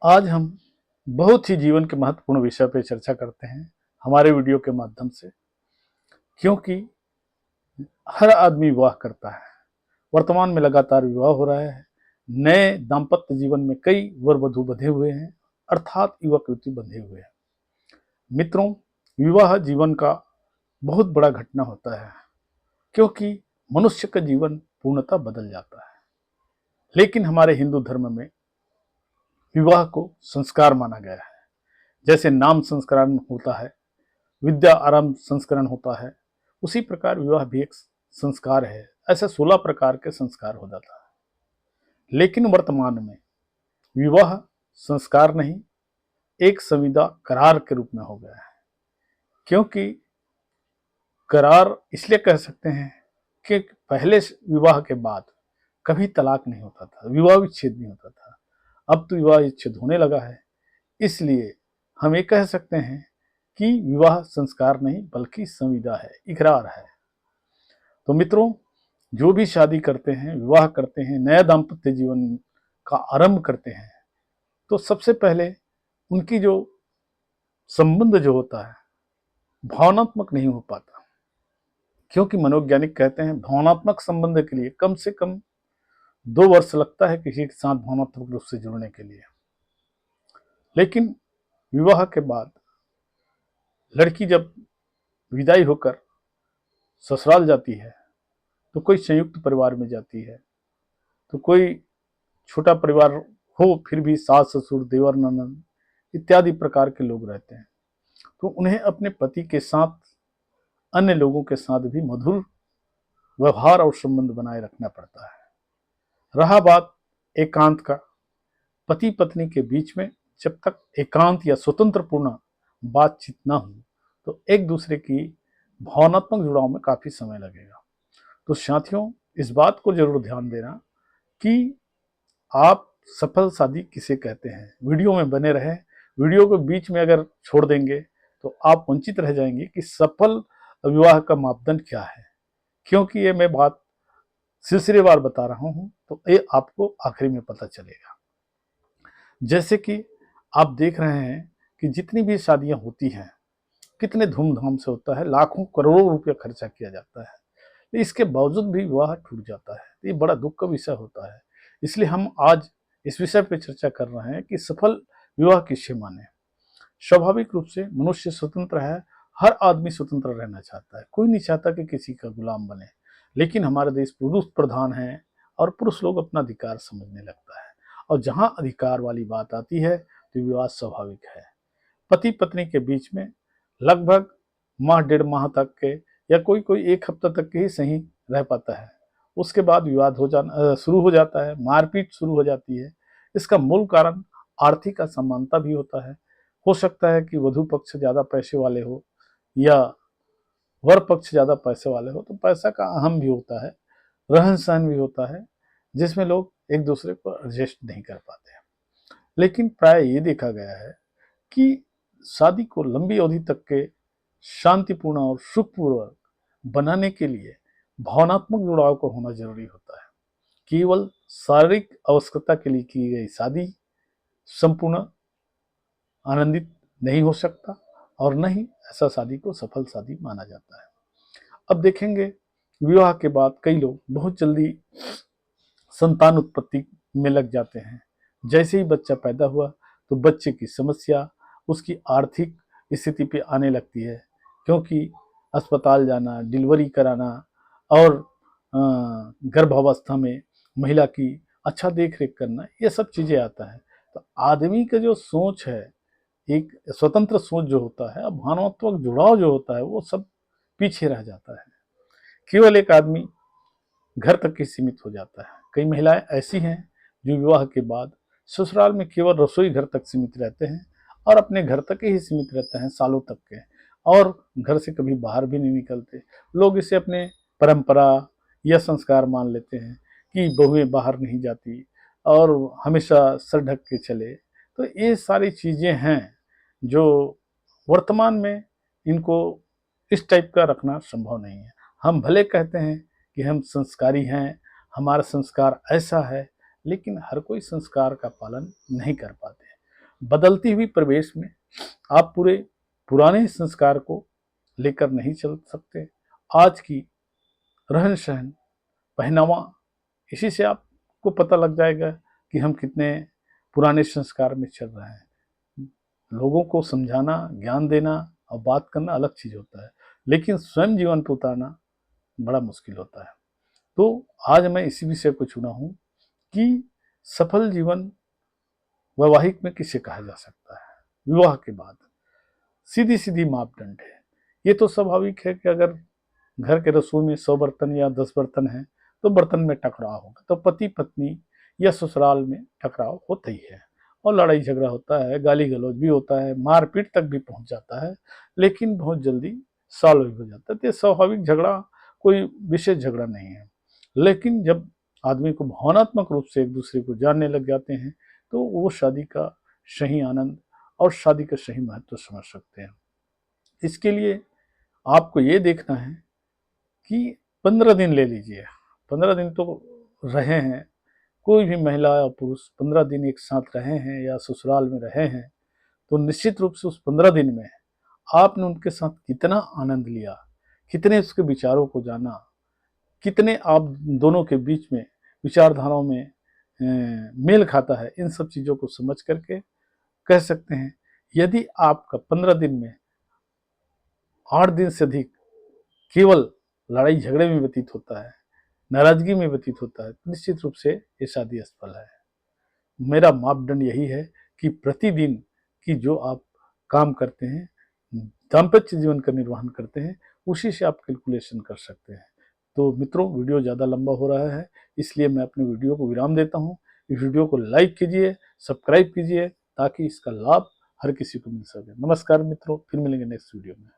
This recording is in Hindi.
आज हम बहुत ही जीवन के महत्वपूर्ण विषय पर चर्चा करते हैं हमारे वीडियो के माध्यम से, क्योंकि हर आदमी विवाह करता है। वर्तमान में लगातार विवाह हो रहा है। नए दाम्पत्य जीवन में कई वर वधु बंधे हुए हैं, अर्थात युवक युवती बंधे हुए हैं। मित्रों, विवाह जीवन का बहुत बड़ा घटना होता है, क्योंकि मनुष्य का जीवन पूर्णतः बदल जाता है। लेकिन हमारे हिंदू धर्म में विवाह को संस्कार माना गया है। जैसे नाम संस्करण होता है, विद्या आरंभ संस्करण होता है, उसी प्रकार विवाह भी एक संस्कार है। ऐसे 16 प्रकार के संस्कार हो जाता है। लेकिन वर्तमान में विवाह संस्कार नहीं, एक संविदा करार के रूप में हो गया है। क्योंकि करार इसलिए कह सकते हैं कि पहले विवाह के बाद कभी तलाक नहीं होता था, विवाह विच्छेद नहीं होता था। अब तो विवाह विच्छेद होने लगा है। इसलिए हम ये कह सकते हैं कि विवाह संस्कार नहीं बल्कि संविदा है, इकरार है। तो मित्रों, जो भी शादी करते हैं, विवाह करते हैं, नया दाम्पत्य जीवन का आरंभ करते हैं, तो सबसे पहले उनकी जो संबंध जो होता है भावनात्मक नहीं हो पाता। क्योंकि मनोवैज्ञानिक कहते हैं भावनात्मक संबंध के लिए कम से कम 2 वर्ष लगता है किसी के साथ भावनात्मक रूप से जुड़ने के लिए। लेकिन विवाह के बाद लड़की जब विदाई होकर ससुराल जाती है तो कोई संयुक्त परिवार में जाती है, तो कोई छोटा परिवार हो फिर भी सास ससुर देवर ननद इत्यादि प्रकार के लोग रहते हैं, तो उन्हें अपने पति के साथ अन्य लोगों के साथ भी मधुर व्यवहार और संबंध बनाए रखना पड़ता है। रहा बात एकांत का, पति पत्नी के बीच में जब तक एकांत या स्वतंत्रपूर्ण बातचीत ना हो तो एक दूसरे की भावनात्मक जुड़ाव में काफी समय लगेगा। तो साथियों, इस बात को जरूर ध्यान देना कि आप सफल शादी किसे कहते हैं। वीडियो में बने रहें। वीडियो को बीच में अगर छोड़ देंगे तो आप वंचित रह जाएंगे कि सफल विवाह का मापदंड क्या है। क्योंकि ये मैं बात सिलसिलेवार बता रहा हूं, तो ये आपको आखिरी में पता चलेगा। जैसे कि आप देख रहे हैं कि जितनी भी शादियां होती हैं कितने धूमधाम से होता है, लाखों करोड़ों रुपया खर्चा किया जाता है, इसके बावजूद भी विवाह टूट जाता है। ये बड़ा दुख का विषय होता है। इसलिए हम आज इस विषय पर चर्चा कर रहे हैं कि सफल विवाह किसे माने। स्वाभाविक रूप से मनुष्य स्वतंत्र है, हर आदमी स्वतंत्र रहना चाहता है, कोई नहीं चाहता कि किसी का गुलाम बने। लेकिन हमारा देश पुरुष प्रधान है और पुरुष लोग अपना अधिकार समझने लगता है, और जहां अधिकार वाली बात आती है तो विवाद स्वाभाविक है। पति पत्नी के बीच में लगभग माह 1.5 माह तक के या कोई कोई 1 हफ्ता तक के ही सही रह पाता है। उसके बाद विवाद हो जाना शुरू हो जाता है, मारपीट शुरू हो जाती है। इसका मूल कारण आर्थिक असमानता भी होता है। हो सकता है कि वधु पक्ष ज्यादा पैसे वाले हो या वर पक्ष ज्यादा पैसे वाले हो, तो पैसा का अहम भी होता है, रहन सहन भी होता है, जिसमें लोग एक दूसरे को एडजस्ट नहीं कर पाते हैं। लेकिन प्राय ये देखा गया है कि शादी को लंबी अवधि तक के शांतिपूर्ण और सुखपूर्वक बनाने के लिए भावनात्मक जुड़ाव को होना जरूरी होता है। केवल शारीरिक आवश्यकता के लिए की गई शादी संपूर्ण आनंदित नहीं हो सकता, और न ही ऐसा शादी को सफल शादी माना जाता है। अब देखेंगे, विवाह के बाद कई लोग बहुत जल्दी संतान उत्पत्ति में लग जाते हैं। जैसे ही बच्चा पैदा हुआ तो बच्चे की समस्या उसकी आर्थिक स्थिति पे आने लगती है, क्योंकि अस्पताल जाना, डिलीवरी कराना और गर्भावस्था में महिला की अच्छा देख रेख करना, ये सब चीज़ें आता है। तो आदमी का जो सोच है, एक स्वतंत्र सोच जो होता है, भावनात्मक जुड़ाव जो होता है, वो सब पीछे रह जाता है। केवल एक आदमी घर तक ही सीमित हो जाता है। कई महिलाएं ऐसी हैं जो विवाह के बाद ससुराल में केवल रसोई घर तक सीमित रहते हैं और अपने घर तक ही सीमित रहते हैं सालों तक के, और घर से कभी बाहर भी नहीं निकलते। लोग इसे अपने परंपरा या संस्कार मान लेते हैं कि बहुएं बाहर नहीं जाती और हमेशा सर ढक के चले। तो ये सारी चीज़ें हैं जो वर्तमान में इनको इस टाइप का रखना संभव नहीं है। हम भले कहते हैं कि हम संस्कारी हैं, हमारा संस्कार ऐसा है, लेकिन हर कोई संस्कार का पालन नहीं कर पाते। बदलती हुई परिवेश में आप पूरे पुराने संस्कार को लेकर नहीं चल सकते। आज की रहन सहन, पहनावा, इसी से आपको पता लग जाएगा कि हम कितने पुराने संस्कार में चल रहे हैं। लोगों को समझाना, ज्ञान देना और बात करना अलग चीज होता है, लेकिन स्वयं जीवन पर उतारना बड़ा मुश्किल होता है। तो आज मैं इसी विषय को चुना हूं कि सफल जीवन वैवाहिक में किसे कहा जा सकता है। विवाह के बाद सीधी सीधी मापदंड है। ये तो स्वाभाविक है कि अगर घर के रसोई में 100 बर्तन या 10 बर्तन हैं तो बर्तन में टकराव होगा, तो पति पत्नी या ससुराल में टकराव होता ही है, और लड़ाई झगड़ा होता है, गाली गलौज भी होता है, मारपीट तक भी पहुंच जाता है, लेकिन बहुत जल्दी सॉल्व हो जाता है। तो स्वाभाविक झगड़ा कोई विशेष झगड़ा नहीं है। लेकिन जब आदमी को भावनात्मक रूप से एक दूसरे को जानने लग जाते हैं तो वो शादी का सही आनंद और शादी का सही महत्व समझ सकते हैं। इसके लिए आपको ये देखना है कि 15 दिन ले लीजिए, 15 दिन तो रहे हैं, कोई भी महिला या पुरुष 15 दिन एक साथ रहे हैं या ससुराल में रहे हैं, तो निश्चित रूप से उस 15 दिन में आपने उनके साथ कितना आनंद लिया, कितने उसके विचारों को जाना, कितने आप दोनों के बीच में विचारधाराओं में मेल खाता है, इन सब चीज़ों को समझ करके कह सकते हैं। यदि आपका 15 दिन में 8 दिन से अधिक केवल लड़ाई झगड़े में व्यतीत होता है, नाराजगी में व्यतीत होता है, तो निश्चित रूप से ये शादी असफल है। मेरा मापदंड यही है कि प्रतिदिन की जो आप काम करते हैं, दाम्पत्य जीवन का निर्वहन करते हैं, उसी से आप कैलकुलेशन कर सकते हैं। तो मित्रों, वीडियो ज़्यादा लंबा हो रहा है, इसलिए मैं अपने वीडियो को विराम देता हूँ। इस वीडियो को लाइक कीजिए, सब्सक्राइब कीजिए, ताकि इसका लाभ हर किसी को मिल सके। नमस्कार मित्रों, फिर मिलेंगे नेक्स्ट वीडियो में।